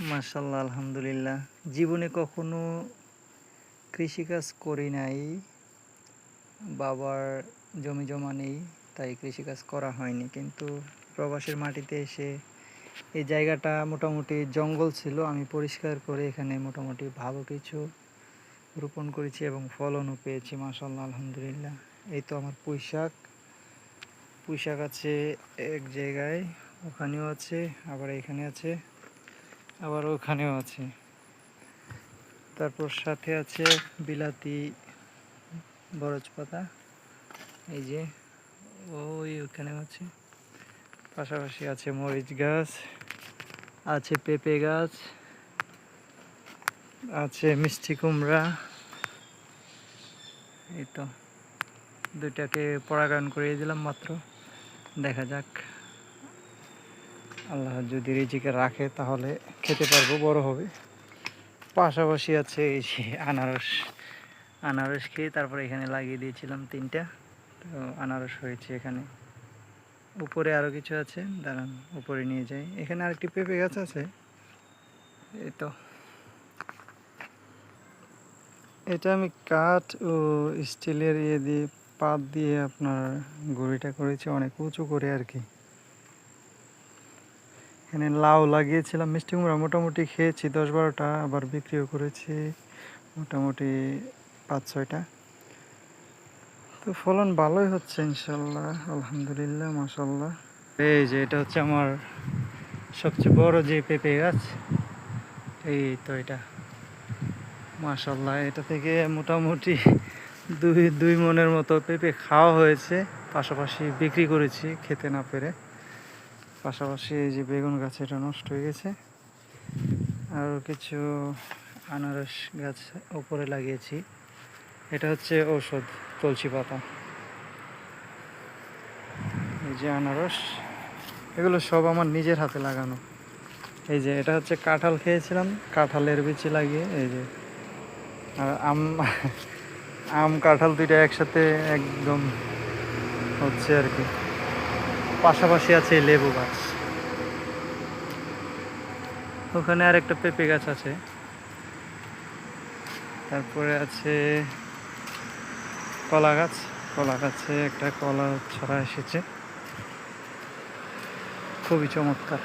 মাশাআল্লাহ, আলহামদুলিল্লাহ। জীবনে কখনো কৃষিকাজ করি নাই। বাবার জমি জমা নেই, তাই কৃষিকাজ করা হয়নি। কিন্তু প্রবাসের মাটিতে এসে এই জায়গাটা মোটামুটি জঙ্গল ছিল, আমি পরিষ্কার করে এখানে মোটামুটি ভালো কিছু রোপণ করেছি এবং ফলনও পেয়েছি। মাশাআল্লাহ, আলহামদুলিল্লাহ। এই তো আমার পুঁইশাক আছে এক জায়গায়, ওখানেও আছে, আবার এখানে আছে, আবার ওখানেও আছে। তারপর সাথে আছে বিলাতি বরজ পাতা, এই যে ওখানে আছে। পাশাপাশি আছে মরিচ গাছ, আছে পেঁপে গাছ, আছে মিষ্টি কুমড়া। এই তো দুইটাকে পরাগায়ন করিয়ে দিলাম মাত্র। দেখা যাক, আল্লাহ যদি রিজিকে রাখে তাহলে খেতে পারবো, বড় হবে। পাশাপাশি আছে এই যে আনারস খেয়ে তারপরে এখানে লাগিয়ে দিয়েছিলাম 3টা, তো আনারস হয়েছে এখানে। উপরে আরও কিছু আছে, দাঁড়ান উপরে নিয়ে যাই। এখানে আরেকটি পেঁপে গাছ আছে। এই তো এটা আমি কাঠ ও স্টিলের দিয়ে পাত দিয়ে আপনার গড়িটা করেছি অনেক উঁচু করে আর কি। এখানে লাউ লাগিয়েছিলাম, মিষ্টি কুমড়া মোটামুটি খেয়েছি 10-12টা, আবার বিক্রিও করেছি মোটামুটি 5-6টা। তো ফলন ভালোই হচ্ছে ইনশাল্লাহ, আলহামদুলিল্লাহ, মাশাআল্লাহ। এই যে এটা হচ্ছে আমার সবচেয়ে বড় যে পেঁপে গাছ, এই তো এটা। মাশাআল্লাহ, এটা থেকে মোটামুটি দুই মনের মতো পেঁপে খাওয়া হয়েছে, পাশাপাশি বিক্রি করেছি খেতে না পেরে। পাশাপাশি এই যে বেগুন গাছ, এটা নষ্ট হয়ে গেছে। আর কিছু আনারস গাছ উপরে লাগিয়েছি। এটা হচ্ছে ঔষধ, তুলসী পাতা। এই যে আনারস, এগুলো সব আমার নিজের হাতে লাগানো। এই যে এটা হচ্ছে কাঁঠাল খেয়েছিলাম, কাঁঠালের বিচি লাগিয়ে। এই যে আর আম কাঁঠাল দুইটা একসাথে একদম হচ্ছে আর কি। পাশাপাশি আছে লেবু গাছ, ওখানে আর একটা পেঁপে গাছ আছে। তারপরে আছে কলা গাছে একটা কলা ছড়া এসেছে, খুবই চমৎকার।